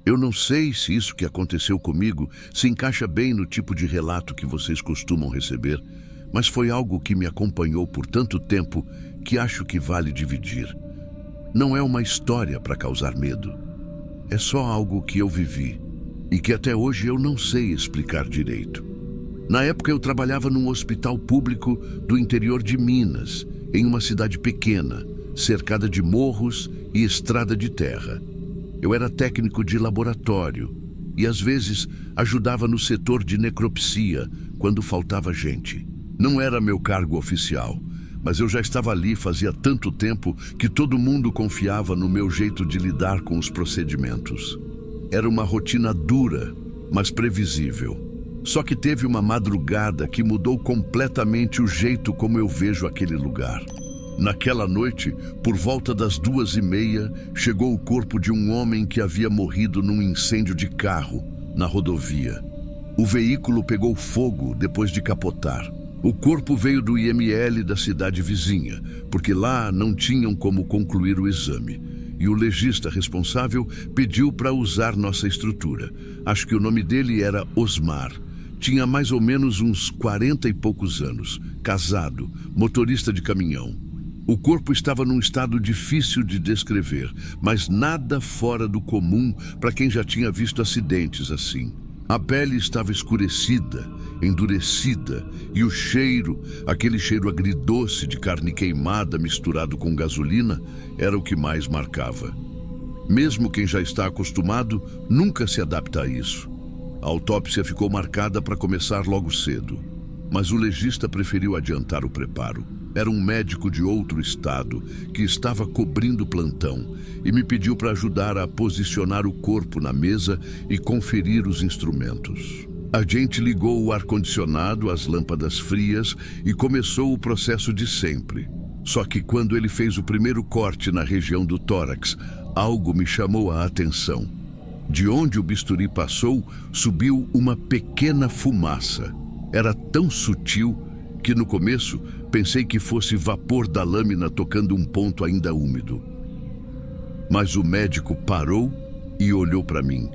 Eu não sei se isso que aconteceu comigo se encaixa bem no tipo de relato que vocês costumam receber, mas foi algo que me acompanhou por tanto tempo que acho que vale dividir. Não é uma história para causar medo. É só algo que eu vivi e que até hoje eu não sei explicar direito. Na época eu trabalhava num hospital público do interior de Minas, em uma cidade pequena, cercada de morros e estrada de terra. Eu era técnico de laboratório e às vezes ajudava no setor de necropsia quando faltava gente. Não era meu cargo oficial, mas eu já estava ali fazia tanto tempo que todo mundo confiava no meu jeito de lidar com os procedimentos. Era uma rotina dura, mas previsível. Só que teve uma madrugada que mudou completamente o jeito como eu vejo aquele lugar. Naquela noite, por volta das 2h30, chegou o corpo de um homem que havia morrido num incêndio de carro na rodovia. O veículo pegou fogo depois de capotar. O corpo veio do IML da cidade vizinha, porque lá não tinham como concluir o exame. E o legista responsável pediu para usar nossa estrutura. Acho que o nome dele era Osmar. Tinha mais ou menos uns 40 e poucos anos, casado, motorista de caminhão. O corpo estava num estado difícil de descrever, mas nada fora do comum para quem já tinha visto acidentes assim. A pele estava escurecida, endurecida, e o cheiro, aquele cheiro agridoce de carne queimada misturado com gasolina, era o que mais marcava. Mesmo quem já está acostumado nunca se adapta a isso. A autópsia ficou marcada para começar logo cedo, mas o legista preferiu adiantar o preparo. Era um médico de outro estado que estava cobrindo o plantão e me pediu para ajudar a posicionar o corpo na mesa e conferir os instrumentos. A gente ligou o ar-condicionado, as lâmpadas frias e começou o processo de sempre. Só que quando ele fez o primeiro corte na região do tórax, algo me chamou a atenção. De onde o bisturi passou, subiu uma pequena fumaça. Era tão sutil que no começo pensei que fosse vapor da lâmina tocando um ponto ainda úmido. Mas o médico parou e olhou para mim,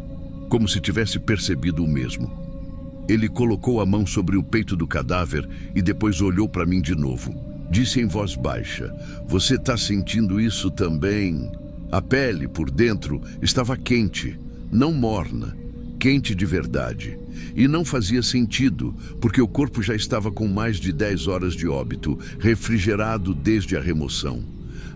como se tivesse percebido o mesmo. Ele colocou a mão sobre o peito do cadáver e depois olhou para mim de novo. Disse em voz baixa: "Você está sentindo isso também?" A pele por dentro estava quente, não morna, quente de verdade. E não fazia sentido, porque o corpo já estava com mais de 10 horas de óbito, refrigerado desde a remoção.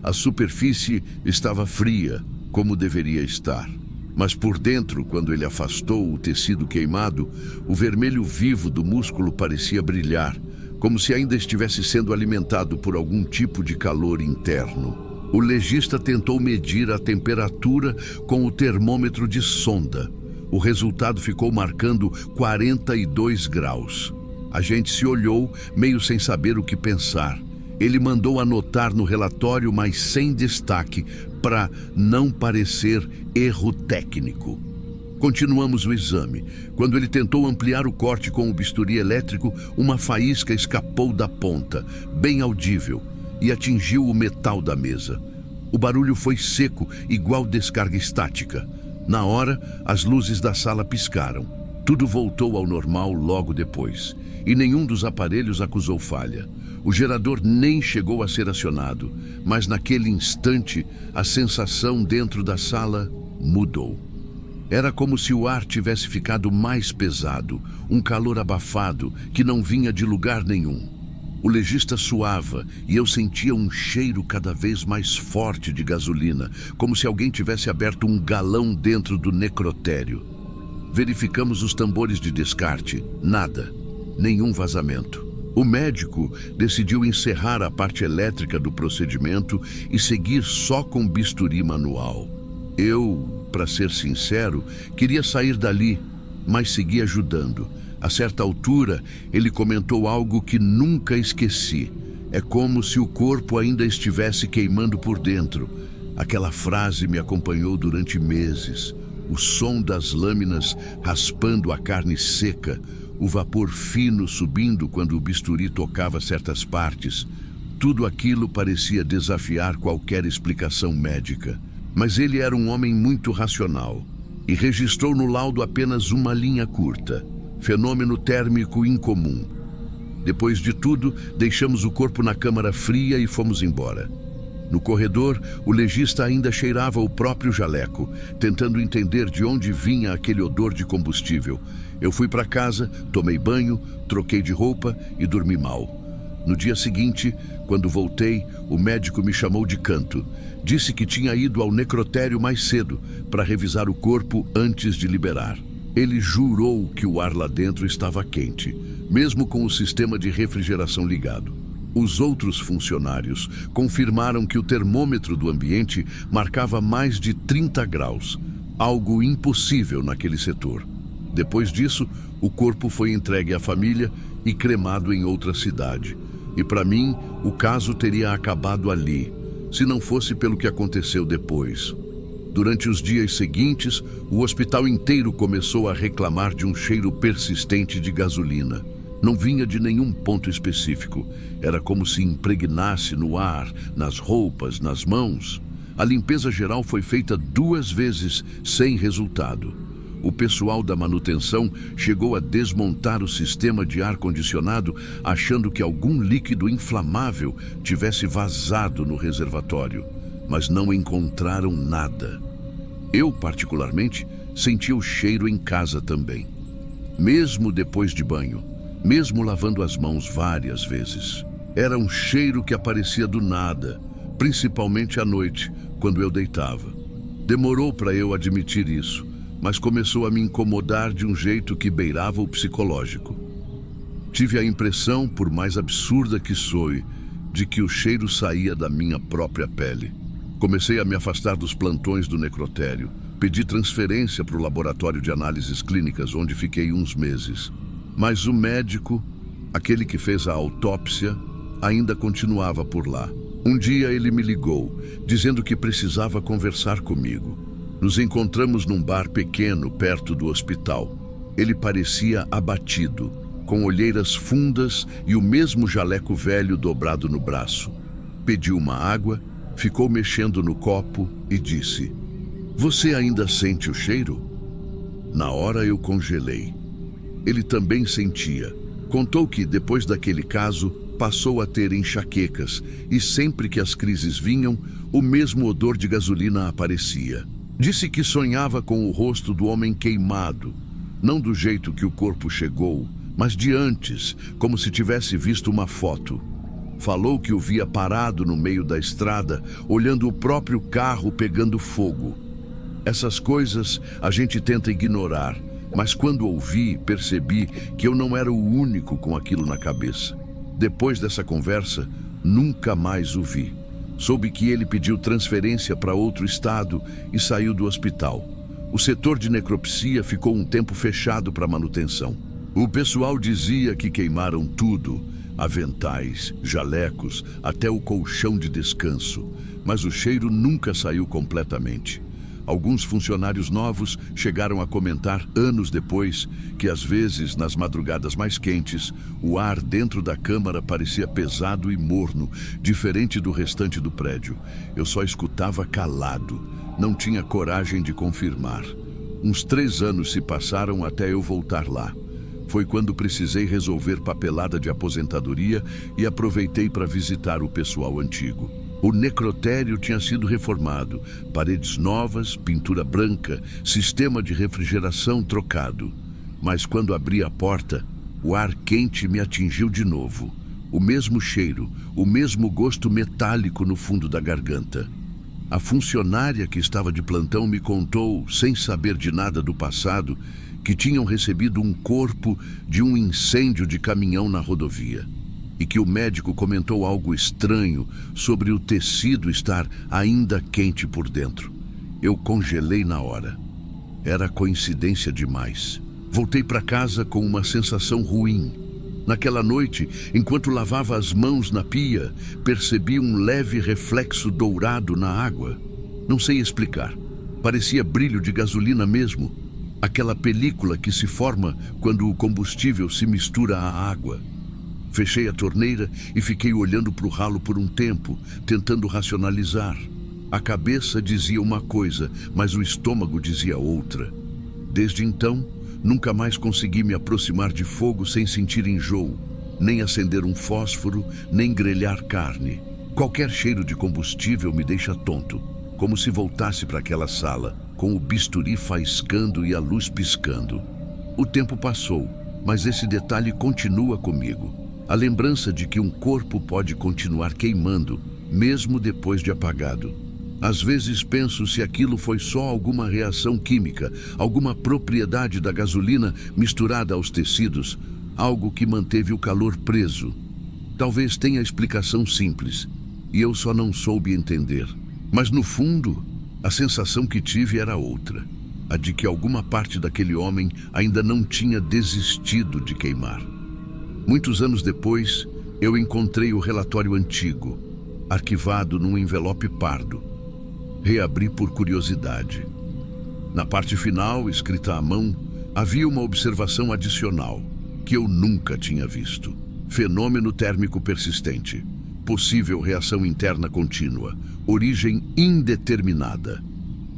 A superfície estava fria, como deveria estar. Mas por dentro, quando ele afastou o tecido queimado, o vermelho vivo do músculo parecia brilhar, como se ainda estivesse sendo alimentado por algum tipo de calor interno. O legista tentou medir a temperatura com o termômetro de sonda. O resultado ficou marcando 42 graus. A gente se olhou, meio sem saber o que pensar. Ele mandou anotar no relatório, mas sem destaque, para não parecer erro técnico. Continuamos o exame. Quando ele tentou ampliar o corte com o bisturi elétrico, uma faísca escapou da ponta, bem audível, e atingiu o metal da mesa. O barulho foi seco, igual descarga estática. Na hora, as luzes da sala piscaram. Tudo voltou ao normal logo depois, e nenhum dos aparelhos acusou falha. O gerador nem chegou a ser acionado, mas naquele instante, a sensação dentro da sala mudou. Era como se o ar tivesse ficado mais pesado, um calor abafado que não vinha de lugar nenhum. O legista suava e eu sentia um cheiro cada vez mais forte de gasolina, como se alguém tivesse aberto um galão dentro do necrotério. Verificamos os tambores de descarte. Nada. Nenhum vazamento. O médico decidiu encerrar a parte elétrica do procedimento e seguir só com bisturi manual. Eu, para ser sincero, queria sair dali, mas segui ajudando. A certa altura, ele comentou algo que nunca esqueci. É como se o corpo ainda estivesse queimando por dentro. Aquela frase me acompanhou durante meses. O som das lâminas raspando a carne seca, o vapor fino subindo quando o bisturi tocava certas partes. Tudo aquilo parecia desafiar qualquer explicação médica. Mas ele era um homem muito racional. e registrou no laudo apenas uma linha curta: fenômeno térmico incomum. Depois de tudo, deixamos o corpo na câmara fria e fomos embora. No corredor, o legista ainda cheirava o próprio jaleco, tentando entender de onde vinha aquele odor de combustível. Eu fui para casa, tomei banho, troquei de roupa e dormi mal. No dia seguinte, quando voltei, o médico me chamou de canto. Disse que tinha ido ao necrotério mais cedo para revisar o corpo antes de liberar. Ele jurou que o ar lá dentro estava quente, mesmo com o sistema de refrigeração ligado. Os outros funcionários confirmaram que o termômetro do ambiente marcava mais de 30 graus, algo impossível naquele setor. Depois disso, o corpo foi entregue à família e cremado em outra cidade. E para mim, o caso teria acabado ali, se não fosse pelo que aconteceu depois. Durante os dias seguintes, o hospital inteiro começou a reclamar de um cheiro persistente de gasolina. Não vinha de nenhum ponto específico. Era como se impregnasse no ar, nas roupas, nas mãos. A limpeza geral foi feita 2 vezes, sem resultado. O pessoal da manutenção chegou a desmontar o sistema de ar-condicionado, achando que algum líquido inflamável tivesse vazado no reservatório, mas não encontraram nada. Eu, particularmente, senti o cheiro em casa também. Mesmo depois de banho, mesmo lavando as mãos várias vezes. Era um cheiro que aparecia do nada, principalmente à noite, quando eu deitava. Demorou para eu admitir isso, mas começou a me incomodar de um jeito que beirava o psicológico. Tive a impressão, por mais absurda que soe, de que o cheiro saía da minha própria pele. Comecei a me afastar dos plantões do necrotério. Pedi transferência para o laboratório de análises clínicas, onde fiquei uns meses. Mas o médico, aquele que fez a autópsia, ainda continuava por lá. Um dia ele me ligou, dizendo que precisava conversar comigo. Nos encontramos num bar pequeno perto do hospital. Ele parecia abatido, com olheiras fundas e o mesmo jaleco velho dobrado no braço. Pedi uma água, ficou mexendo no copo e disse: "Você ainda sente o cheiro?" Na hora eu congelei. Ele também sentia. Contou que, depois daquele caso, passou a ter enxaquecas e sempre que as crises vinham, o mesmo odor de gasolina aparecia. Disse que sonhava com o rosto do homem queimado, não do jeito que o corpo chegou, mas de antes, como se tivesse visto uma foto. Falou que o via parado no meio da estrada, olhando o próprio carro pegando fogo. Essas coisas a gente tenta ignorar, mas quando ouvi, percebi que eu não era o único com aquilo na cabeça. Depois dessa conversa, nunca mais o vi. Soube que ele pediu transferência para outro estado e saiu do hospital. O setor de necropsia ficou um tempo fechado para manutenção. O pessoal dizia que queimaram tudo, aventais, jalecos, até o colchão de descanso, mas o cheiro nunca saiu completamente. Alguns funcionários novos chegaram a comentar anos depois que, às vezes, nas madrugadas mais quentes, o ar dentro da câmara parecia pesado e morno, diferente do restante do prédio. Eu só escutava calado, não tinha coragem de confirmar. Uns 3 anos se passaram até eu voltar lá. Foi quando precisei resolver papelada de aposentadoria e aproveitei para visitar o pessoal antigo. O necrotério tinha sido reformado, paredes novas, pintura branca, sistema de refrigeração trocado. Mas quando abri a porta, o ar quente me atingiu de novo. O mesmo cheiro, o mesmo gosto metálico no fundo da garganta. A funcionária que estava de plantão me contou, sem saber de nada do passado, que tinham recebido um corpo de um incêndio de caminhão na rodovia. E que o médico comentou algo estranho sobre o tecido estar ainda quente por dentro. Eu congelei na hora. Era coincidência demais. Voltei para casa com uma sensação ruim. Naquela noite, enquanto lavava as mãos na pia, percebi um leve reflexo dourado na água. Não sei explicar. Parecia brilho de gasolina mesmo. Aquela película que se forma quando o combustível se mistura à água. Fechei a torneira e fiquei olhando para o ralo por um tempo, tentando racionalizar. A cabeça dizia uma coisa, mas o estômago dizia outra. Desde então, nunca mais consegui me aproximar de fogo sem sentir enjoo, nem acender um fósforo, nem grelhar carne. Qualquer cheiro de combustível me deixa tonto, como se voltasse para aquela sala, com o bisturi faiscando e a luz piscando. O tempo passou, mas esse detalhe continua comigo. A lembrança de que um corpo pode continuar queimando, mesmo depois de apagado. Às vezes penso se aquilo foi só alguma reação química, alguma propriedade da gasolina misturada aos tecidos, algo que manteve o calor preso. Talvez tenha explicação simples, e eu só não soube entender. Mas no fundo, a sensação que tive era outra, a de que alguma parte daquele homem ainda não tinha desistido de queimar. Muitos anos depois, eu encontrei o relatório antigo, arquivado num envelope pardo. Reabri por curiosidade. Na parte final, escrita à mão, havia uma observação adicional, que eu nunca tinha visto. Fenômeno térmico persistente. Possível reação interna contínua. Origem indeterminada.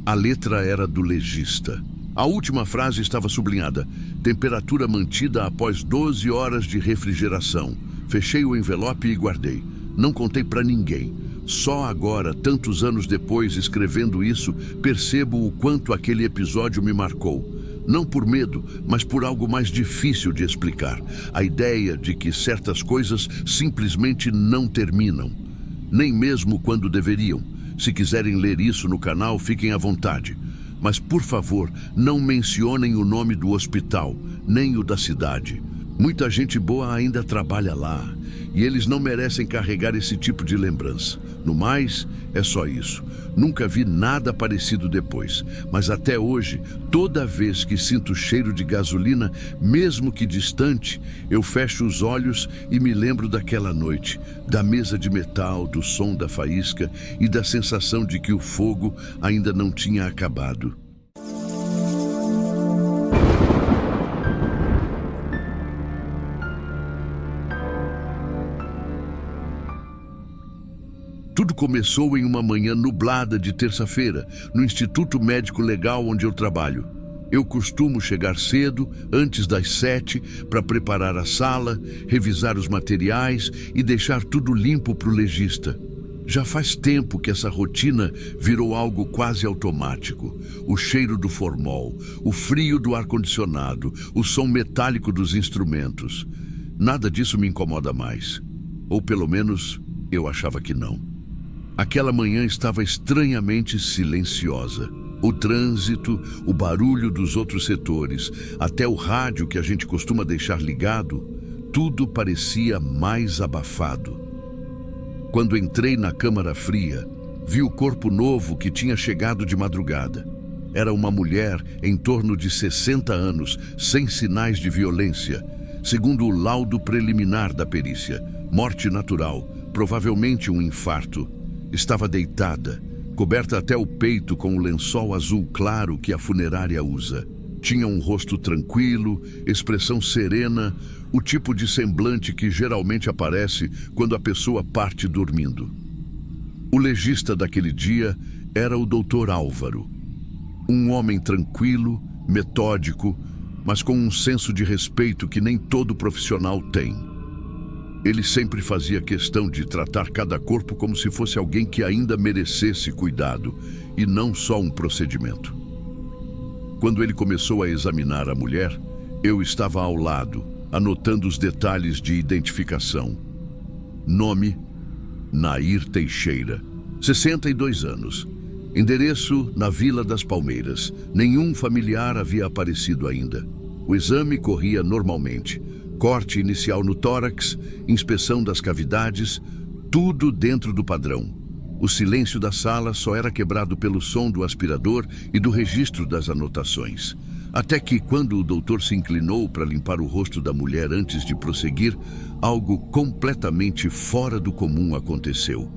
A letra era do legista. A última frase estava sublinhada. Temperatura mantida após 12 horas de refrigeração. Fechei o envelope e guardei. Não contei para ninguém. Só agora, tantos anos depois, escrevendo isso, percebo o quanto aquele episódio me marcou. Não por medo, mas por algo mais difícil de explicar. A ideia de que certas coisas simplesmente não terminam. Nem mesmo quando deveriam. Se quiserem ler isso no canal, fiquem à vontade. Mas, por favor, não mencionem o nome do hospital, nem o da cidade. Muita gente boa ainda trabalha lá, e eles não merecem carregar esse tipo de lembrança. No mais, é só isso. Nunca vi nada parecido depois, mas até hoje, toda vez que sinto o cheiro de gasolina, mesmo que distante, eu fecho os olhos e me lembro daquela noite, da mesa de metal, do som da faísca e da sensação de que o fogo ainda não tinha acabado. Tudo começou em uma manhã nublada de terça-feira, no Instituto Médico Legal onde eu trabalho. Eu costumo chegar cedo, antes das 7, para preparar a sala, revisar os materiais e deixar tudo limpo para o legista. Já faz tempo que essa rotina virou algo quase automático. O cheiro do formol, o frio do ar-condicionado, o som metálico dos instrumentos. Nada disso me incomoda mais. Ou pelo menos, eu achava que não. Aquela manhã estava estranhamente silenciosa. O trânsito, o barulho dos outros setores, até o rádio que a gente costuma deixar ligado, tudo parecia mais abafado. Quando entrei na câmara fria, vi o corpo novo que tinha chegado de madrugada. Era uma mulher em torno de 60 anos, sem sinais de violência, segundo o laudo preliminar da perícia. Morte natural, provavelmente um infarto. Estava deitada, coberta até o peito com o lençol azul claro que a funerária usa. Tinha um rosto tranquilo, expressão serena, o tipo de semblante que geralmente aparece quando a pessoa parte dormindo. O legista daquele dia era o Dr. Álvaro. Um homem tranquilo, metódico, mas com um senso de respeito que nem todo profissional tem. Ele sempre fazia questão de tratar cada corpo como se fosse alguém que ainda merecesse cuidado, e não só um procedimento. Quando ele começou a examinar a mulher, eu estava ao lado, anotando os detalhes de identificação. Nome: Nair Teixeira, 62 anos. Endereço: na Vila das Palmeiras. Nenhum familiar havia aparecido ainda. O exame corria normalmente. Corte inicial no tórax, inspeção das cavidades, tudo dentro do padrão. O silêncio da sala só era quebrado pelo som do aspirador e do registro das anotações. Até que, quando o doutor se inclinou para limpar o rosto da mulher antes de prosseguir, algo completamente fora do comum aconteceu.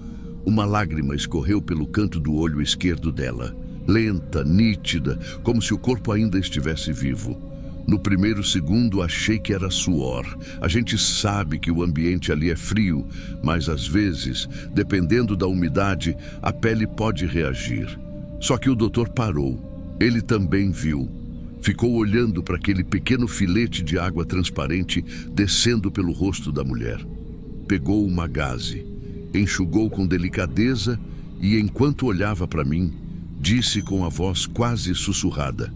Uma lágrima escorreu pelo canto do olho esquerdo dela, lenta, nítida, como se o corpo ainda estivesse vivo. No primeiro segundo achei que era suor. A gente sabe que o ambiente ali é frio, mas às vezes, dependendo da umidade, a pele pode reagir. Só que o doutor parou. Ele também viu. Ficou olhando para aquele pequeno filete de água transparente descendo pelo rosto da mulher. Pegou uma gaze, enxugou com delicadeza e, enquanto olhava para mim, disse com a voz quase sussurrada: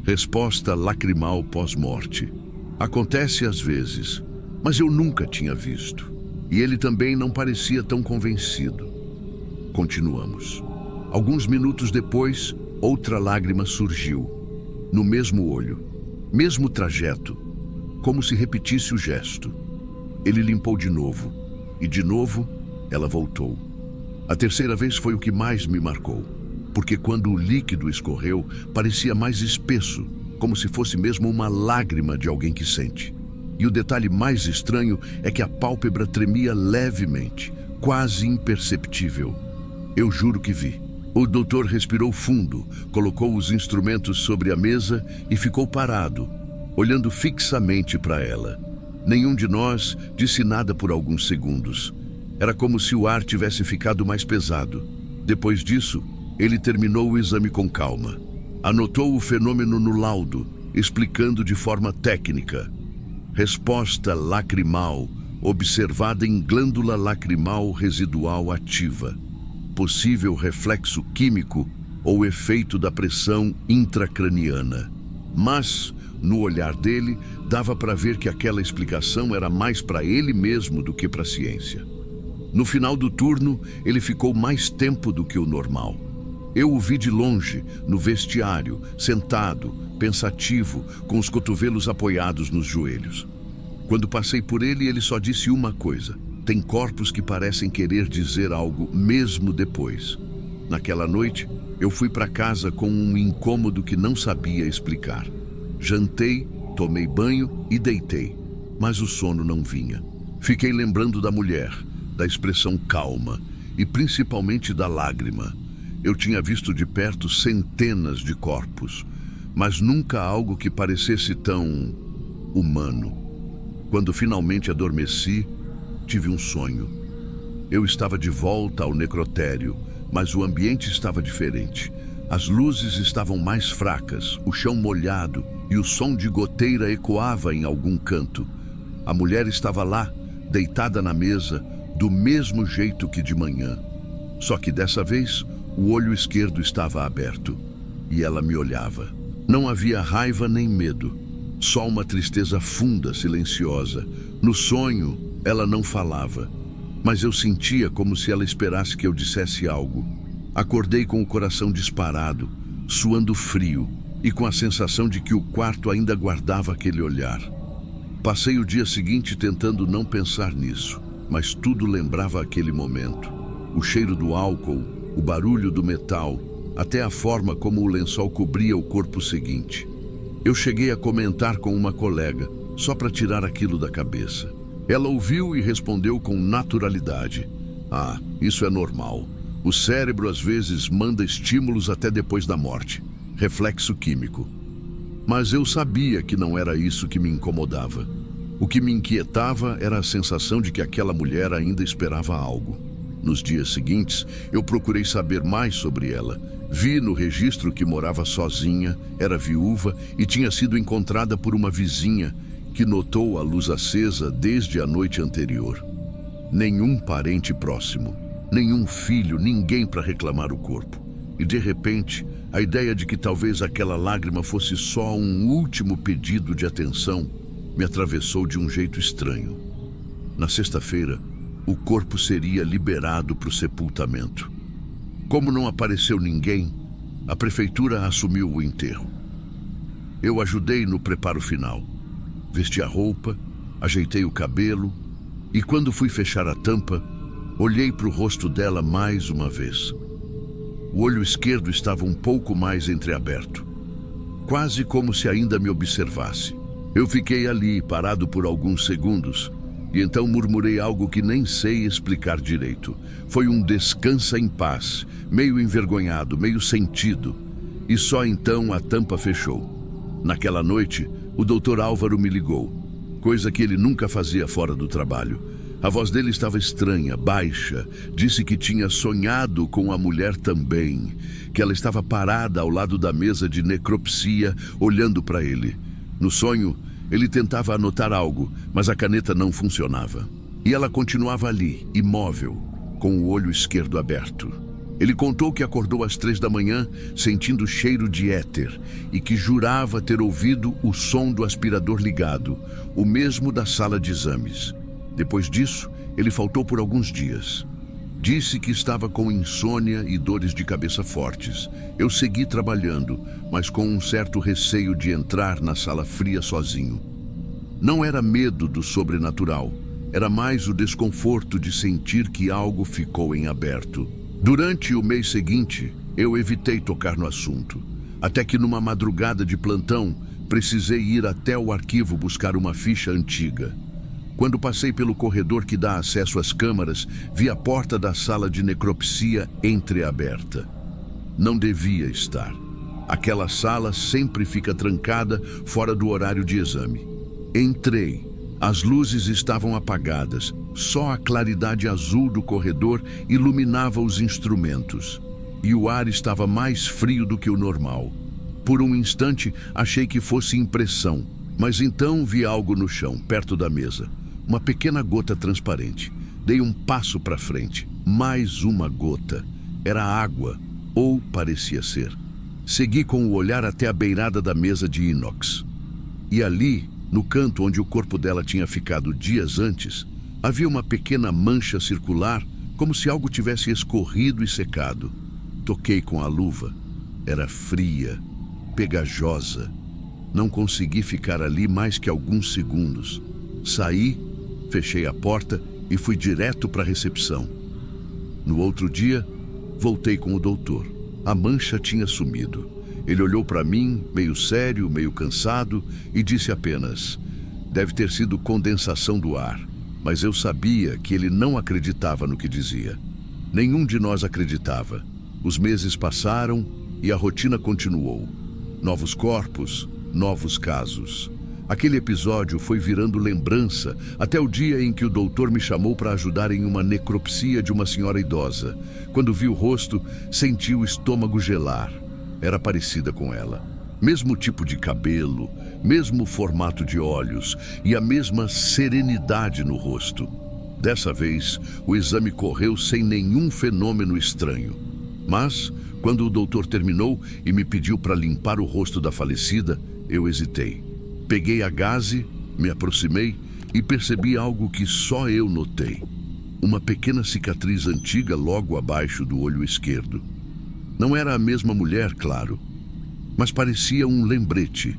resposta lacrimal pós-morte. Acontece às vezes, mas eu nunca tinha visto. E ele também não parecia tão convencido. Continuamos. Alguns minutos depois, outra lágrima surgiu. No mesmo olho, mesmo trajeto, como se repetisse o gesto. Ele limpou de novo, e de novo ela voltou. A terceira vez foi o que mais me marcou, porque quando o líquido escorreu, parecia mais espesso, como se fosse mesmo uma lágrima de alguém que sente. E o detalhe mais estranho é que a pálpebra tremia levemente, quase imperceptível. Eu juro que vi. O doutor respirou fundo, colocou os instrumentos sobre a mesa e ficou parado, olhando fixamente para ela. Nenhum de nós disse nada por alguns segundos. Era como se o ar tivesse ficado mais pesado. Depois disso, ele terminou o exame com calma. Anotou o fenômeno no laudo, explicando de forma técnica. Resposta lacrimal, observada em glândula lacrimal residual ativa. Possível reflexo químico ou efeito da pressão intracraniana. Mas, no olhar dele, dava para ver que aquela explicação era mais para ele mesmo do que para a ciência. No final do turno, ele ficou mais tempo do que o normal. Eu o vi de longe, no vestiário, sentado, pensativo, com os cotovelos apoiados nos joelhos. Quando passei por ele, ele só disse uma coisa: tem corpos que parecem querer dizer algo mesmo depois. Naquela noite, eu fui para casa com um incômodo que não sabia explicar. Jantei, tomei banho e deitei, mas o sono não vinha. Fiquei lembrando da mulher, da expressão calma e principalmente da lágrima. Eu tinha visto de perto centenas de corpos, mas nunca algo que parecesse tão humano. Quando finalmente adormeci, tive um sonho. Eu estava de volta ao necrotério, mas o ambiente estava diferente. As luzes estavam mais fracas, o chão molhado e o som de goteira ecoava em algum canto. A mulher estava lá, deitada na mesa, do mesmo jeito que de manhã. Só que dessa vez, o olho esquerdo estava aberto e ela me olhava. Não havia raiva nem medo, só uma tristeza funda, silenciosa. No sonho, ela não falava, mas eu sentia como se ela esperasse que eu dissesse algo. Acordei com o coração disparado, suando frio e com a sensação de que o quarto ainda guardava aquele olhar. Passei o dia seguinte tentando não pensar nisso, mas tudo lembrava aquele momento. O cheiro do álcool, o barulho do metal, até a forma como o lençol cobria o corpo seguinte. Eu cheguei a comentar com uma colega, só para tirar aquilo da cabeça. Ela ouviu e respondeu com naturalidade: ah, isso é normal. O cérebro às vezes manda estímulos até depois da morte. Reflexo químico. Mas eu sabia que não era isso que me incomodava. O que me inquietava era a sensação de que aquela mulher ainda esperava algo. Nos dias seguintes, eu procurei saber mais sobre ela. Vi no registro que morava sozinha, era viúva e tinha sido encontrada por uma vizinha que notou a luz acesa desde a noite anterior. Nenhum parente próximo, nenhum filho, ninguém para reclamar o corpo. E de repente, a ideia de que talvez aquela lágrima fosse só um último pedido de atenção me atravessou de um jeito estranho. Na sexta-feira, o corpo seria liberado para o sepultamento. Como não apareceu ninguém, a prefeitura assumiu o enterro. Eu ajudei no preparo final. Vesti a roupa, ajeitei o cabelo e quando fui fechar a tampa, olhei para o rosto dela mais uma vez. O olho esquerdo estava um pouco mais entreaberto, quase como se ainda me observasse. Eu fiquei ali, parado por alguns segundos, e então murmurei algo que nem sei explicar direito. Foi um descansa em paz, meio envergonhado, meio sentido. E só então a tampa fechou. Naquela noite, o Dr. Álvaro me ligou, coisa que ele nunca fazia fora do trabalho. A voz dele estava estranha, baixa. Disse que tinha sonhado com a mulher também, que ela estava parada ao lado da mesa de necropsia, olhando para ele. No sonho, ele tentava anotar algo, mas a caneta não funcionava. E ela continuava ali, imóvel, com o olho esquerdo aberto. Ele contou que acordou às 3 da manhã, sentindo cheiro de éter, e que jurava ter ouvido o som do aspirador ligado, o mesmo da sala de exames. Depois disso, ele faltou por alguns dias. Disse que estava com insônia e dores de cabeça fortes. Eu segui trabalhando, mas com um certo receio de entrar na sala fria sozinho. Não era medo do sobrenatural, era mais o desconforto de sentir que algo ficou em aberto. Durante o mês seguinte, eu evitei tocar no assunto, até que numa madrugada de plantão, precisei ir até o arquivo buscar uma ficha antiga. Quando passei pelo corredor que dá acesso às câmaras, vi a porta da sala de necropsia entreaberta. Não devia estar. Aquela sala sempre fica trancada fora do horário de exame. Entrei. As luzes estavam apagadas. Só a claridade azul do corredor iluminava os instrumentos. E o ar estava mais frio do que o normal. Por um instante, achei que fosse impressão, mas então vi algo no chão, perto da mesa. Uma pequena gota transparente. Dei um passo para frente. Mais uma gota. Era água, ou parecia ser. Segui com o olhar até a beirada da mesa de inox. E ali, no canto onde o corpo dela tinha ficado dias antes, havia uma pequena mancha circular, como se algo tivesse escorrido e secado. Toquei com a luva. Era fria, pegajosa. Não consegui ficar ali mais que alguns segundos. Saí, fechei a porta e fui direto para a recepção. No outro dia, voltei com o doutor. A mancha tinha sumido. Ele olhou para mim, meio sério, meio cansado, e disse apenas: "Deve ter sido condensação do ar." Mas eu sabia que ele não acreditava no que dizia. Nenhum de nós acreditava. Os meses passaram e a rotina continuou. Novos corpos, novos casos. Aquele episódio foi virando lembrança até o dia em que o doutor me chamou para ajudar em uma necropsia de uma senhora idosa. Quando vi o rosto, senti o estômago gelar. Era parecida com ela. Mesmo tipo de cabelo, mesmo formato de olhos e a mesma serenidade no rosto. Dessa vez, o exame correu sem nenhum fenômeno estranho. Mas, quando o doutor terminou e me pediu para limpar o rosto da falecida, eu hesitei. Peguei a gaze, me aproximei e percebi algo que só eu notei. Uma pequena cicatriz antiga logo abaixo do olho esquerdo. Não era a mesma mulher, claro, mas parecia um lembrete,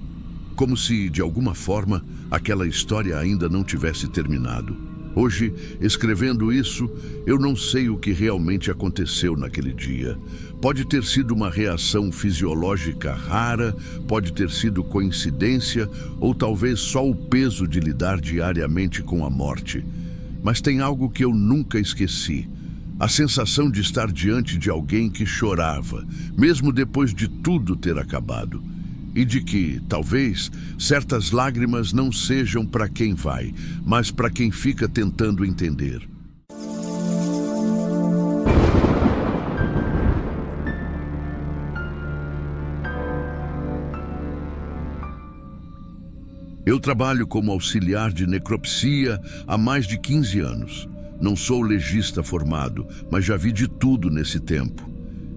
como se, de alguma forma, aquela história ainda não tivesse terminado. Hoje, escrevendo isso, eu não sei o que realmente aconteceu naquele dia. Pode ter sido uma reação fisiológica rara, pode ter sido coincidência, ou talvez só o peso de lidar diariamente com a morte. Mas tem algo que eu nunca esqueci. A sensação de estar diante de alguém que chorava, mesmo depois de tudo ter acabado. E de que, talvez, certas lágrimas não sejam para quem vai, mas para quem fica tentando entender. Eu trabalho como auxiliar de necropsia há mais de 15 anos. Não sou legista formado, mas já vi de tudo nesse tempo.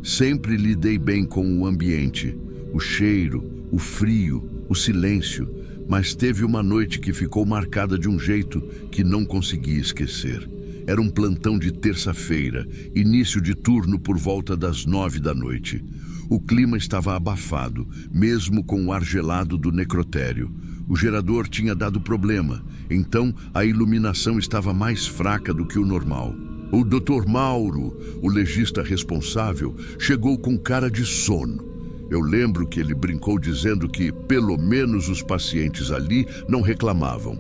Sempre lidei bem com o ambiente, o cheiro, o frio, o silêncio, mas teve uma noite que ficou marcada de um jeito que não consegui esquecer. Era um plantão de terça-feira, início de turno por volta das 9 da noite. O clima estava abafado, mesmo com o ar gelado do necrotério. O gerador tinha dado problema, então a iluminação estava mais fraca do que o normal. O Dr. Mauro, o legista responsável, chegou com cara de sono. Eu lembro que ele brincou dizendo que, pelo menos, os pacientes ali não reclamavam.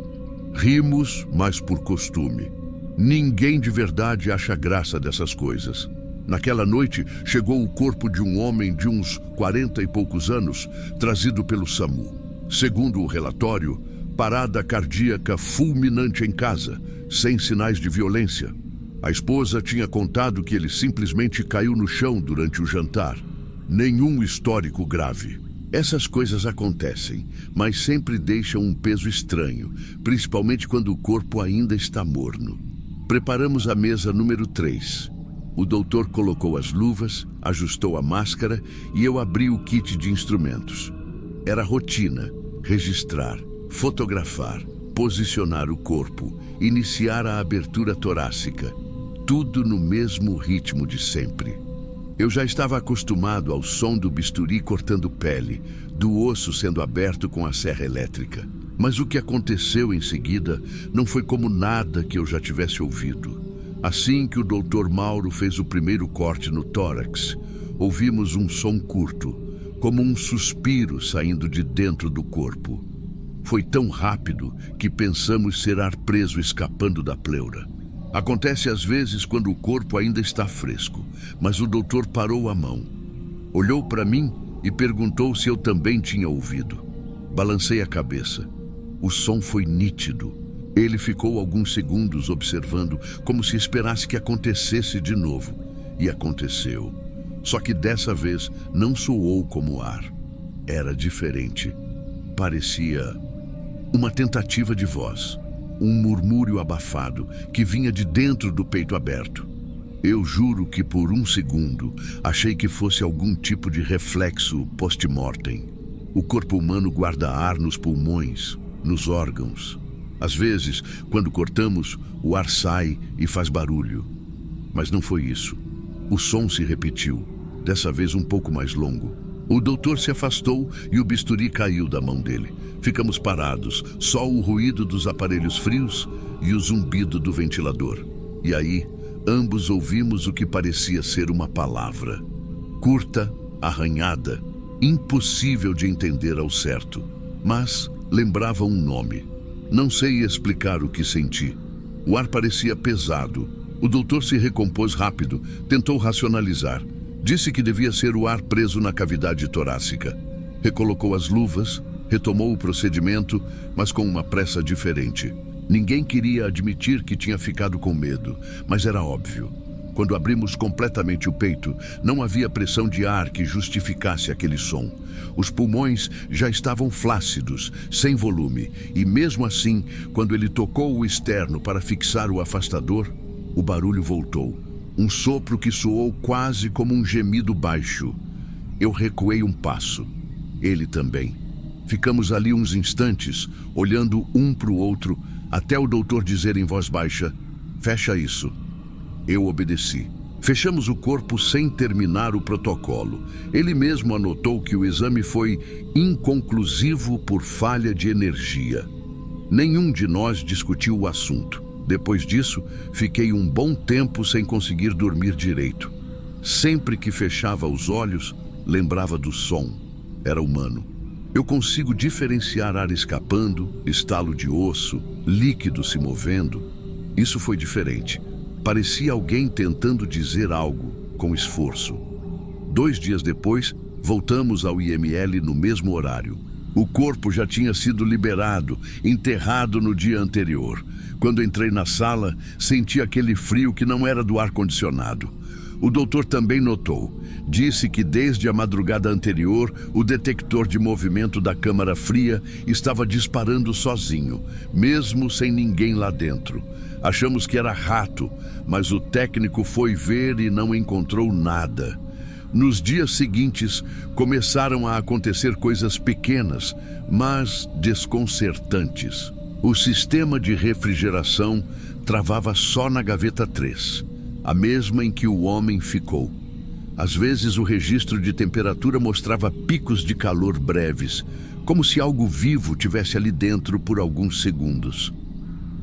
Rimos, mas por costume. Ninguém de verdade acha graça dessas coisas. Naquela noite, chegou o corpo de um homem de uns 40 e poucos anos, trazido pelo SAMU. Segundo o relatório, parada cardíaca fulminante em casa, sem sinais de violência. A esposa tinha contado que ele simplesmente caiu no chão durante o jantar. Nenhum histórico grave. Essas coisas acontecem, mas sempre deixam um peso estranho, principalmente quando o corpo ainda está morno. Preparamos a mesa número 3. O doutor colocou as luvas, ajustou a máscara e eu abri o kit de instrumentos. Era rotina: registrar, fotografar, posicionar o corpo, iniciar a abertura torácica. Tudo no mesmo ritmo de sempre. Eu já estava acostumado ao som do bisturi cortando pele, do osso sendo aberto com a serra elétrica. Mas o que aconteceu em seguida não foi como nada que eu já tivesse ouvido. Assim que o Dr. Mauro fez o primeiro corte no tórax, ouvimos um som curto, como um suspiro saindo de dentro do corpo. Foi tão rápido que pensamos ser ar preso escapando da pleura. Acontece às vezes quando o corpo ainda está fresco, mas o doutor parou a mão. Olhou para mim e perguntou se eu também tinha ouvido. Balancei a cabeça. O som foi nítido. Ele ficou alguns segundos observando, como se esperasse que acontecesse de novo. E aconteceu. Só que dessa vez não soou como ar. Era diferente. Parecia uma tentativa de voz. Um murmúrio abafado que vinha de dentro do peito aberto. Eu juro que por um segundo achei que fosse algum tipo de reflexo post-mortem. O corpo humano guarda ar nos pulmões, nos órgãos. Às vezes, quando cortamos, o ar sai e faz barulho. Mas não foi isso. O som se repetiu, dessa vez um pouco mais longo. O doutor se afastou e o bisturi caiu da mão dele. Ficamos parados, só o ruído dos aparelhos frios e o zumbido do ventilador. E aí, ambos ouvimos o que parecia ser uma palavra. Curta, arranhada, impossível de entender ao certo. Mas lembrava um nome. Não sei explicar o que senti. O ar parecia pesado. O doutor se recompôs rápido, tentou racionalizar. Disse que devia ser o ar preso na cavidade torácica. Recolocou as luvas, retomou o procedimento, mas com uma pressa diferente. Ninguém queria admitir que tinha ficado com medo, mas era óbvio. Quando abrimos completamente o peito, não havia pressão de ar que justificasse aquele som. Os pulmões já estavam flácidos, sem volume, e mesmo assim, quando ele tocou o externo para fixar o afastador, o barulho voltou. Um sopro que soou quase como um gemido baixo. Eu recuei um passo. Ele também. Ficamos ali uns instantes, olhando um para o outro, até o doutor dizer em voz baixa: "Fecha isso." Eu obedeci. Fechamos o corpo sem terminar o protocolo. Ele mesmo anotou que o exame foi inconclusivo por falha de energia. Nenhum de nós discutiu o assunto. Depois disso, fiquei um bom tempo sem conseguir dormir direito. Sempre que fechava os olhos, lembrava do som. Era humano. Eu consigo diferenciar ar escapando, estalo de osso, líquido se movendo. Isso foi diferente. Parecia alguém tentando dizer algo, com esforço. 2 dias depois, voltamos ao IML no mesmo horário. O corpo já tinha sido liberado, enterrado no dia anterior. Quando entrei na sala, senti aquele frio que não era do ar-condicionado. O doutor também notou. Disse que desde a madrugada anterior, o detector de movimento da câmara fria estava disparando sozinho, mesmo sem ninguém lá dentro. Achamos que era rato, mas o técnico foi ver e não encontrou nada. Nos dias seguintes, começaram a acontecer coisas pequenas, mas desconcertantes. O sistema de refrigeração travava só na gaveta 3, a mesma em que o homem ficou. Às vezes o registro de temperatura mostrava picos de calor breves, como se algo vivo tivesse ali dentro por alguns segundos.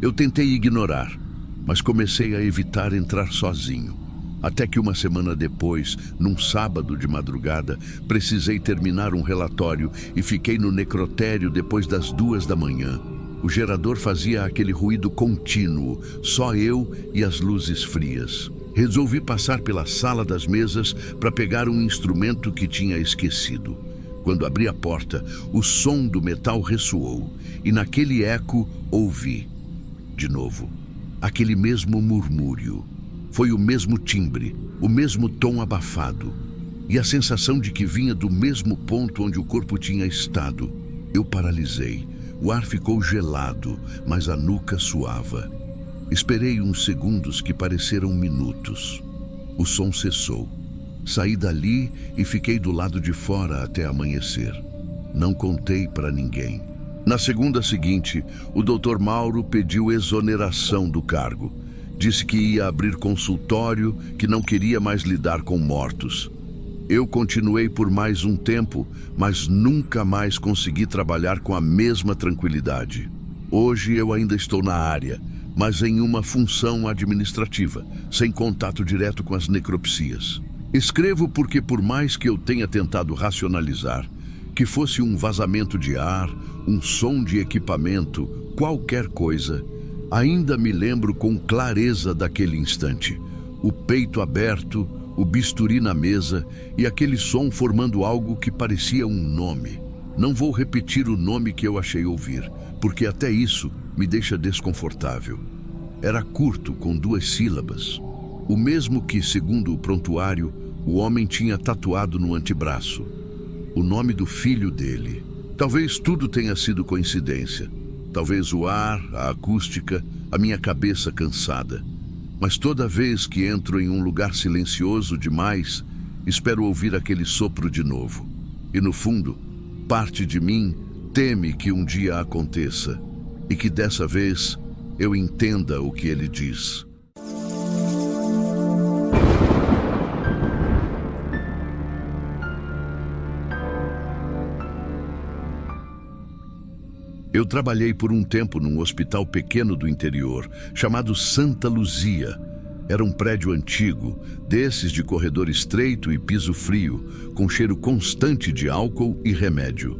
Eu tentei ignorar, mas comecei a evitar entrar sozinho. Até que uma semana depois, num sábado de madrugada, precisei terminar um relatório e fiquei no necrotério depois das 2 da manhã. O gerador fazia aquele ruído contínuo, só eu e as luzes frias. Resolvi passar pela sala das mesas para pegar um instrumento que tinha esquecido. Quando abri a porta, o som do metal ressoou, e naquele eco ouvi, de novo, aquele mesmo murmúrio. Foi o mesmo timbre, o mesmo tom abafado, e a sensação de que vinha do mesmo ponto onde o corpo tinha estado. Eu paralisei. O ar ficou gelado, mas a nuca suava. Esperei uns segundos que pareceram minutos. O som cessou. Saí dali e fiquei do lado de fora até amanhecer. Não contei para ninguém. Na segunda seguinte, o Dr. Mauro pediu exoneração do cargo. Disse que ia abrir consultório, que não queria mais lidar com mortos. Eu continuei por mais um tempo, mas nunca mais consegui trabalhar com a mesma tranquilidade. Hoje eu ainda estou na área, mas em uma função administrativa, sem contato direto com as necropsias. Escrevo porque, por mais que eu tenha tentado racionalizar, que fosse um vazamento de ar, um som de equipamento, qualquer coisa, ainda me lembro com clareza daquele instante. O peito aberto, o bisturi na mesa e aquele som formando algo que parecia um nome. Não vou repetir o nome que eu achei ouvir, porque até isso me deixa desconfortável. Era curto, com 2 sílabas. O mesmo que, segundo o prontuário, o homem tinha tatuado no antebraço. O nome do filho dele. Talvez tudo tenha sido coincidência. Talvez o ar, a acústica, a minha cabeça cansada. Mas toda vez que entro em um lugar silencioso demais, espero ouvir aquele sopro de novo. E no fundo, parte de mim teme que um dia aconteça e que dessa vez eu entenda o que ele diz. Eu trabalhei por um tempo num hospital pequeno do interior, chamado Santa Luzia. Era um prédio antigo, desses de corredor estreito e piso frio, com cheiro constante de álcool e remédio.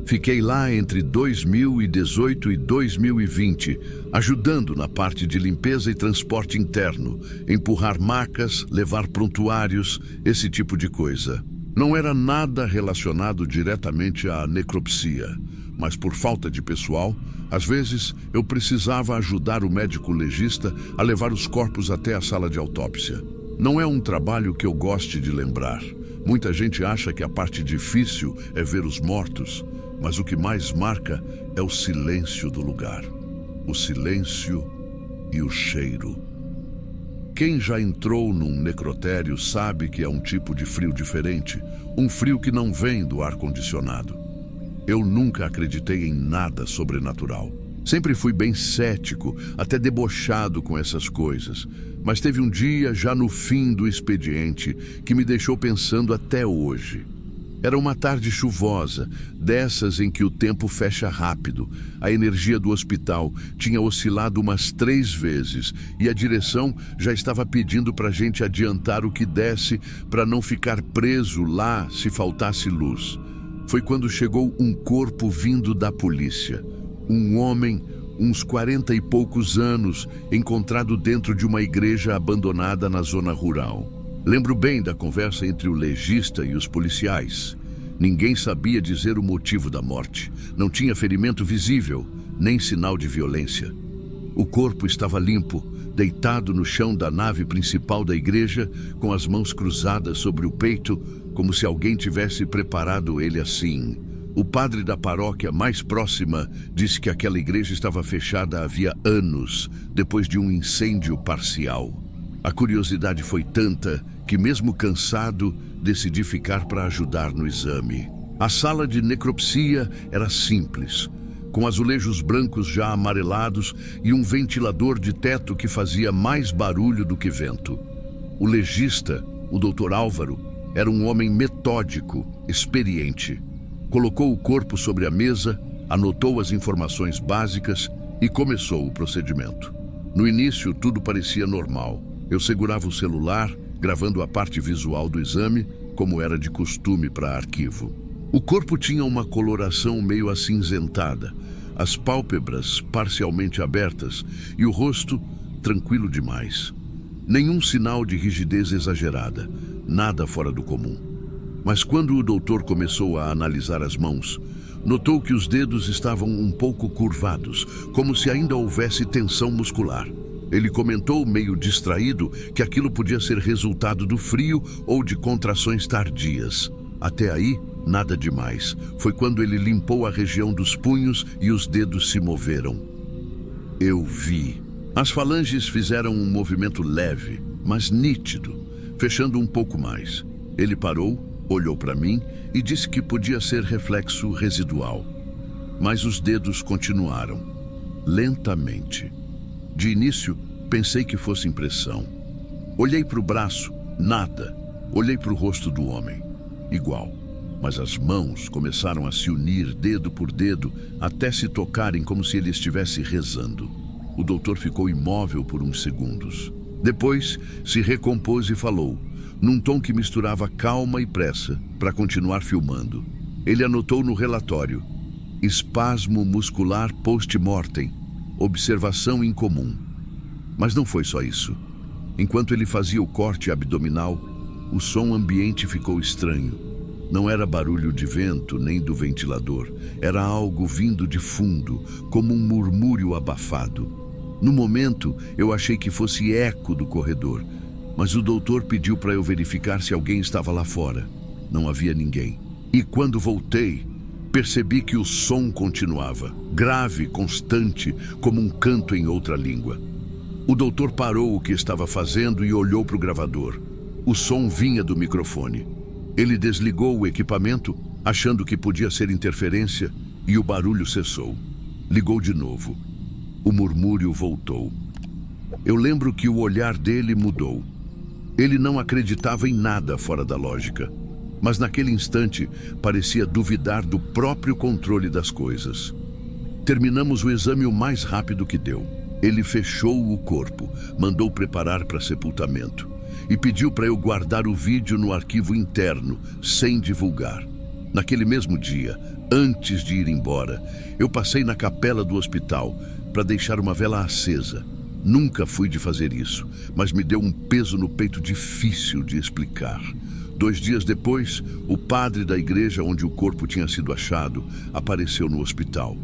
Fiquei lá entre 2018 e 2020, ajudando na parte de limpeza e transporte interno, empurrar macas, levar prontuários, esse tipo de coisa. Não era nada relacionado diretamente à necropsia, mas por falta de pessoal, às vezes eu precisava ajudar o médico legista a levar os corpos até a sala de autópsia. Não é um trabalho que eu goste de lembrar. Muita gente acha que a parte difícil é ver os mortos, mas o que mais marca é o silêncio do lugar. O silêncio e o cheiro. Quem já entrou num necrotério sabe que é um tipo de frio diferente, um frio que não vem do ar-condicionado. Eu nunca acreditei em nada sobrenatural. Sempre fui bem cético, até debochado com essas coisas. Mas teve um dia, já no fim do expediente, que me deixou pensando até hoje. Era uma tarde chuvosa, dessas em que o tempo fecha rápido. A energia do hospital tinha oscilado umas 3 vezes e a direção já estava pedindo para a gente adiantar o que desse para não ficar preso lá se faltasse luz. Foi quando chegou um corpo vindo da polícia. Um homem, uns 40 e poucos anos, encontrado dentro de uma igreja abandonada na zona rural. Lembro bem da conversa entre o legista e os policiais. Ninguém sabia dizer o motivo da morte. Não tinha ferimento visível, nem sinal de violência. O corpo estava limpo, deitado no chão da nave principal da igreja, com as mãos cruzadas sobre o peito, como se alguém tivesse preparado ele assim. O padre da paróquia mais próxima disse que aquela igreja estava fechada havia anos, depois de um incêndio parcial. A curiosidade foi tanta que, mesmo cansado, decidi ficar para ajudar no exame. A sala de necropsia era simples, com azulejos brancos já amarelados e um ventilador de teto que fazia mais barulho do que vento. O legista, o Dr. Álvaro, era um homem metódico, experiente. Colocou o corpo sobre a mesa, anotou as informações básicas e começou o procedimento. No início, tudo parecia normal. Eu segurava o celular, gravando a parte visual do exame, como era de costume para arquivo. O corpo tinha uma coloração meio acinzentada, as pálpebras parcialmente abertas e o rosto tranquilo demais. Nenhum sinal de rigidez exagerada, nada fora do comum. Mas quando o doutor começou a analisar as mãos, notou que os dedos estavam um pouco curvados, como se ainda houvesse tensão muscular. Ele comentou, meio distraído, que aquilo podia ser resultado do frio ou de contrações tardias. Até aí, nada demais. Foi quando ele limpou a região dos punhos e os dedos se moveram. Eu vi. As falanges fizeram um movimento leve, mas nítido, fechando um pouco mais. Ele parou, olhou para mim e disse que podia ser reflexo residual. Mas os dedos continuaram, lentamente. De início, pensei que fosse impressão. Olhei para o braço, nada. Olhei para o rosto do homem, igual. Mas as mãos começaram a se unir dedo por dedo até se tocarem como se ele estivesse rezando. O doutor ficou imóvel por uns segundos. Depois, se recompôs e falou, num tom que misturava calma e pressa, para continuar filmando. Ele anotou no relatório: espasmo muscular post-mortem, observação incomum. Mas não foi só isso. Enquanto ele fazia o corte abdominal, o som ambiente ficou estranho. Não era barulho de vento nem do ventilador. Era algo vindo de fundo, como um murmúrio abafado. No momento, eu achei que fosse eco do corredor, mas o doutor pediu para eu verificar se alguém estava lá fora. Não havia ninguém. E quando voltei, percebi que o som continuava, grave, constante, como um canto em outra língua. O doutor parou o que estava fazendo e olhou para o gravador. O som vinha do microfone. Ele desligou o equipamento, achando que podia ser interferência, e o barulho cessou. Ligou de novo. O murmúrio voltou. Eu lembro que o olhar dele mudou. Ele não acreditava em nada fora da lógica, mas naquele instante parecia duvidar do próprio controle das coisas. Terminamos o exame o mais rápido que deu. Ele fechou o corpo, mandou preparar para sepultamento e pediu para eu guardar o vídeo no arquivo interno, sem divulgar. Naquele mesmo dia, antes de ir embora, eu passei na capela do hospital para deixar uma vela acesa. Nunca fui de fazer isso, mas me deu um peso no peito difícil de explicar. 2 dias depois, o padre da igreja onde o corpo tinha sido achado apareceu no hospital.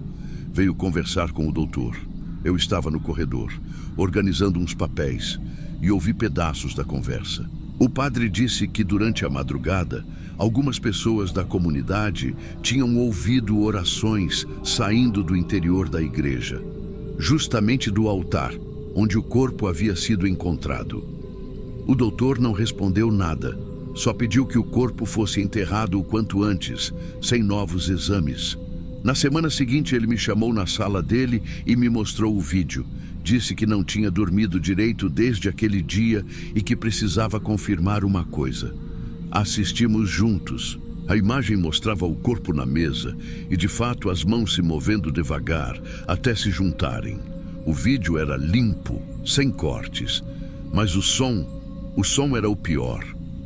Veio conversar com o doutor. Eu estava no corredor, organizando uns papéis, e ouvi pedaços da conversa. O padre disse que durante a madrugada, algumas pessoas da comunidade tinham ouvido orações saindo do interior da igreja, justamente do altar, onde o corpo havia sido encontrado. O doutor não respondeu nada, só pediu que o corpo fosse enterrado o quanto antes, sem novos exames. Na semana seguinte, ele me chamou na sala dele e me mostrou o vídeo. Disse que não tinha dormido direito desde aquele dia e que precisava confirmar uma coisa. Assistimos juntos. A imagem mostrava o corpo na mesa e, de fato, as mãos se movendo devagar até se juntarem. O vídeo era limpo, sem cortes, mas o som era o pior.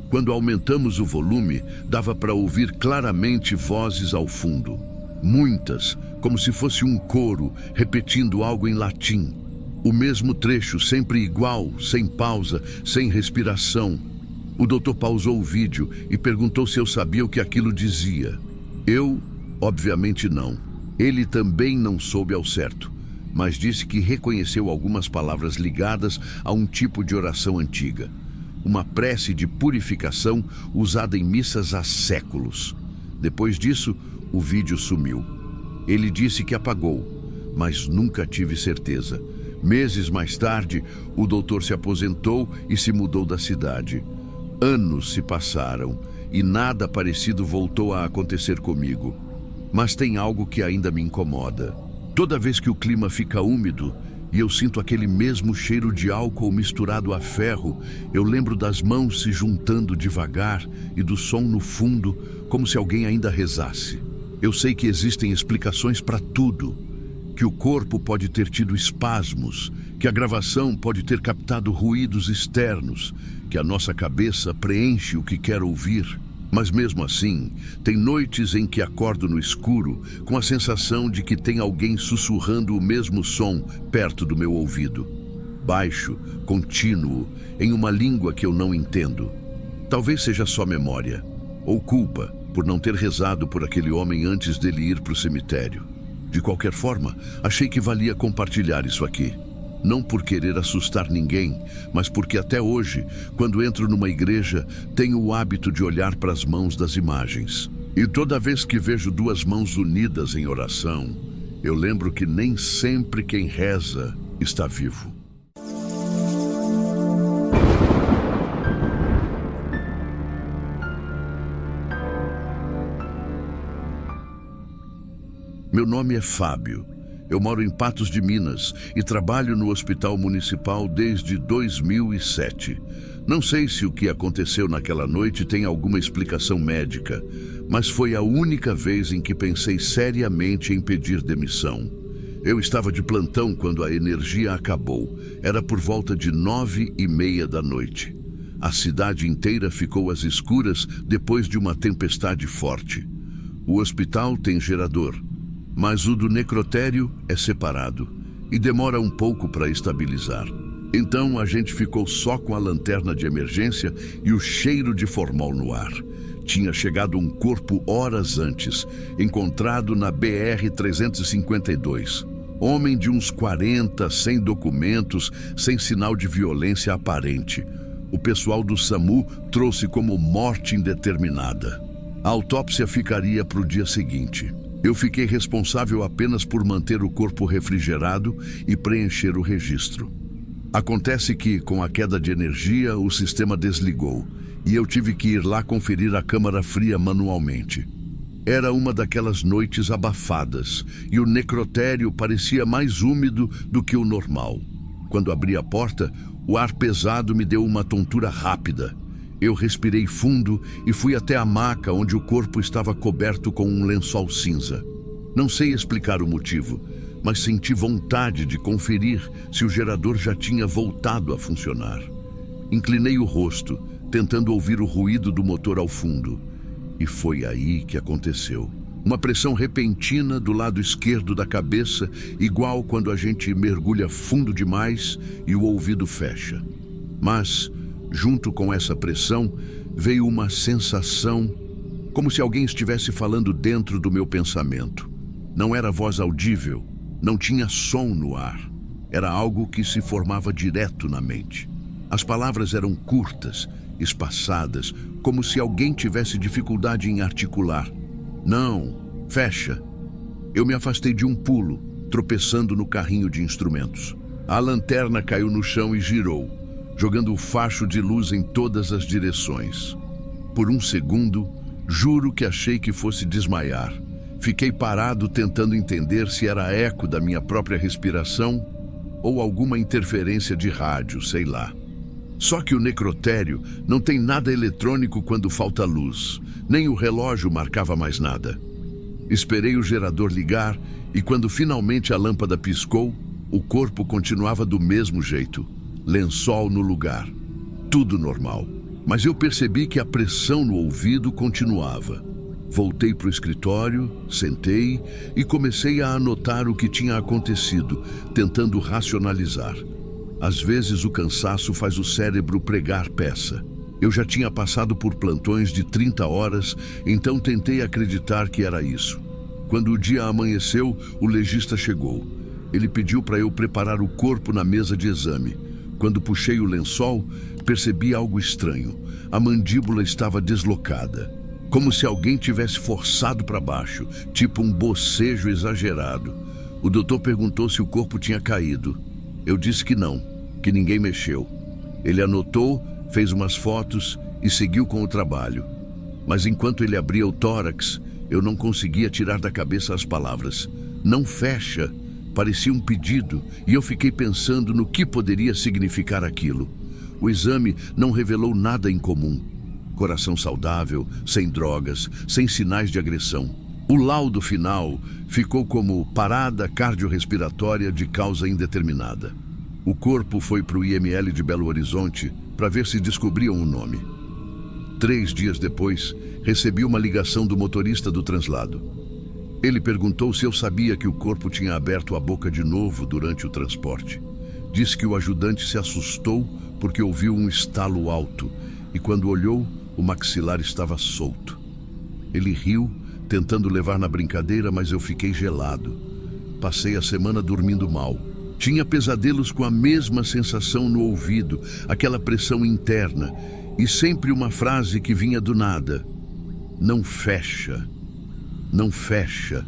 Quando aumentamos o volume, dava para ouvir claramente vozes ao fundo. Muitas, como se fosse um coro, repetindo algo em latim. O mesmo trecho, sempre igual, sem pausa, sem respiração. O doutor pausou o vídeo e perguntou se eu sabia o que aquilo dizia. Eu, obviamente não. Ele também não soube ao certo, mas disse que reconheceu algumas palavras ligadas a um tipo de oração antiga. Uma prece de purificação usada em missas há séculos. Depois disso, o vídeo sumiu. Ele disse que apagou, mas nunca tive certeza. Meses mais tarde, o doutor se aposentou e se mudou da cidade. Anos se passaram e nada parecido voltou a acontecer comigo. Mas tem algo que ainda me incomoda. Toda vez que o clima fica úmido e eu sinto aquele mesmo cheiro de álcool misturado a ferro, eu lembro das mãos se juntando devagar e do som no fundo, como se alguém ainda rezasse. Eu sei que existem explicações para tudo, que o corpo pode ter tido espasmos, que a gravação pode ter captado ruídos externos, que a nossa cabeça preenche o que quer ouvir. Mas mesmo assim, tem noites em que acordo no escuro com a sensação de que tem alguém sussurrando o mesmo som perto do meu ouvido. Baixo, contínuo, em uma língua que eu não entendo. Talvez seja só memória. ou culpa por não ter rezado por aquele homem antes dele ir para o cemitério. De qualquer forma, achei que valia compartilhar isso aqui. Não por querer assustar ninguém, mas porque até hoje, quando entro numa igreja, tenho o hábito de olhar para as mãos das imagens. E toda vez que vejo duas mãos unidas em oração, eu lembro que nem sempre quem reza está vivo. Meu nome é Fábio. Eu moro em Patos de Minas e trabalho no Hospital Municipal desde 2007. Não sei se o que aconteceu naquela noite tem alguma explicação médica, mas foi a única vez em que pensei seriamente em pedir demissão. Eu estava de plantão quando a energia acabou. Era por volta de 9h30 da noite. A cidade inteira ficou às escuras depois de uma tempestade forte. O hospital tem gerador, mas o do necrotério é separado e demora um pouco para estabilizar. Então a gente ficou só com a lanterna de emergência e o cheiro de formol no ar. Tinha chegado um corpo horas antes, encontrado na BR-352. Homem de uns 40, sem documentos, sem sinal de violência aparente. O pessoal do SAMU trouxe como morte indeterminada. A autópsia ficaria para o dia seguinte. Eu fiquei responsável apenas por manter o corpo refrigerado e preencher o registro. Acontece que, com a queda de energia, o sistema desligou e eu tive que ir lá conferir a câmara fria manualmente. Era uma daquelas noites abafadas e o necrotério parecia mais úmido do que o normal. Quando abri a porta, o ar pesado me deu uma tontura rápida. Eu respirei fundo e fui até a maca onde o corpo estava coberto com um lençol cinza. Não sei explicar o motivo, mas senti vontade de conferir se o gerador já tinha voltado a funcionar. Inclinei o rosto, tentando ouvir o ruído do motor ao fundo. E foi aí que aconteceu. Uma pressão repentina do lado esquerdo da cabeça, igual quando a gente mergulha fundo demais e o ouvido fecha. Mas, junto com essa pressão, veio uma sensação como se alguém estivesse falando dentro do meu pensamento. Não era voz audível, não tinha som no ar. Era algo que se formava direto na mente. As palavras eram curtas, espaçadas, como se alguém tivesse dificuldade em articular. Não, fecha. Eu me afastei de um pulo, tropeçando no carrinho de instrumentos. A lanterna caiu no chão e girou, jogando o facho de luz em todas as direções. Por um segundo, juro que achei que fosse desmaiar. Fiquei parado tentando entender se era eco da minha própria respiração ou alguma interferência de rádio, sei lá. Só que o necrotério não tem nada eletrônico quando falta luz, nem o relógio marcava mais nada. Esperei o gerador ligar e quando finalmente a lâmpada piscou, o corpo continuava do mesmo jeito. Lençol no lugar. Tudo normal. Mas eu percebi que a pressão no ouvido continuava. Voltei para o escritório, sentei e comecei a anotar o que tinha acontecido, tentando racionalizar. Às vezes o cansaço faz o cérebro pregar peça. Eu já tinha passado por plantões de 30 horas, então tentei acreditar que era isso. Quando o dia amanheceu, o legista chegou. Ele pediu para eu preparar o corpo na mesa de exame. Quando puxei o lençol, percebi algo estranho. A mandíbula estava deslocada, como se alguém tivesse forçado para baixo, tipo um bocejo exagerado. O doutor perguntou se o corpo tinha caído. Eu disse que não, que ninguém mexeu. Ele anotou, fez umas fotos e seguiu com o trabalho. Mas enquanto ele abria o tórax, eu não conseguia tirar da cabeça as palavras. Não fecha. Parecia um pedido e eu fiquei pensando no que poderia significar aquilo. O exame não revelou nada em comum. Coração saudável, sem drogas, sem sinais de agressão. O laudo final ficou como parada cardiorrespiratória de causa indeterminada. O corpo foi para o IML de Belo Horizonte para ver se descobriam o nome. 3 dias depois, recebi uma ligação do motorista do translado. Ele perguntou se eu sabia que o corpo tinha aberto a boca de novo durante o transporte. Disse que o ajudante se assustou porque ouviu um estalo alto e quando olhou, o maxilar estava solto. Ele riu, tentando levar na brincadeira, mas eu fiquei gelado. Passei a semana dormindo mal. Tinha pesadelos com a mesma sensação no ouvido, aquela pressão interna, e sempre uma frase que vinha do nada: não fecha, não fecha.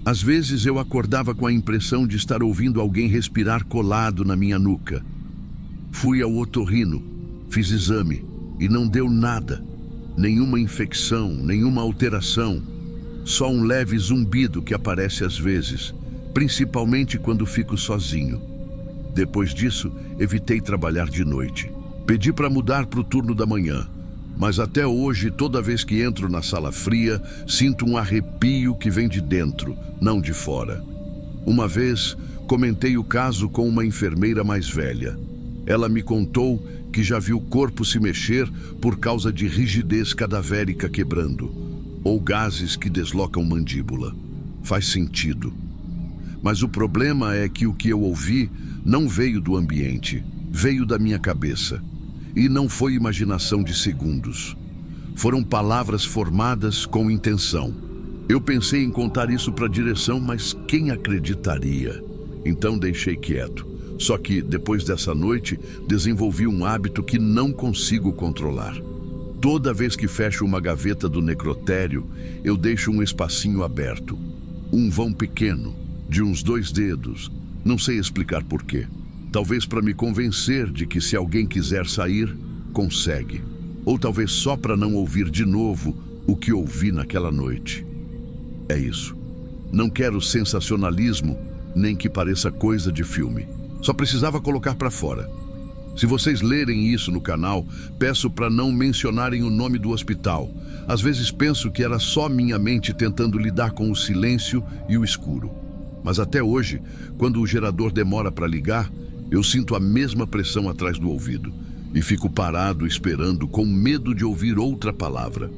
Às vezes eu acordava com a impressão de estar ouvindo alguém respirar colado na minha nuca. Fui ao otorrino, fiz exame e não deu nada. Nenhuma infecção, nenhuma alteração. Só um leve zumbido que aparece às vezes, principalmente quando fico sozinho. Depois disso, evitei trabalhar de noite. Pedi para mudar para o turno da manhã, mas até hoje, toda vez que entro na sala fria, sinto um arrepio que vem de dentro, não de fora. Uma vez, comentei o caso com uma enfermeira mais velha. Ela me contou que já viu o corpo se mexer por causa de rigidez cadavérica quebrando, ou gases que deslocam mandíbula. Faz sentido. Mas o problema é que o que eu ouvi não veio do ambiente, veio da minha cabeça. E não foi imaginação de segundos. Foram palavras formadas com intenção. Eu pensei em contar isso para a direção, mas quem acreditaria? Então deixei quieto. Só que, depois dessa noite, desenvolvi um hábito que não consigo controlar. Toda vez que fecho uma gaveta do necrotério, eu deixo um espacinho aberto. Um vão pequeno, de uns 2 dedos. Não sei explicar por quê. Talvez para me convencer de que se alguém quiser sair, consegue. Ou talvez só para não ouvir de novo o que ouvi naquela noite. É isso. Não quero sensacionalismo, nem que pareça coisa de filme. Só precisava colocar para fora. Se vocês lerem isso no canal, peço para não mencionarem o nome do hospital. Às vezes penso que era só minha mente tentando lidar com o silêncio e o escuro. Mas até hoje, quando o gerador demora para ligar, eu sinto a mesma pressão atrás do ouvido e fico parado esperando com medo de ouvir outra palavra.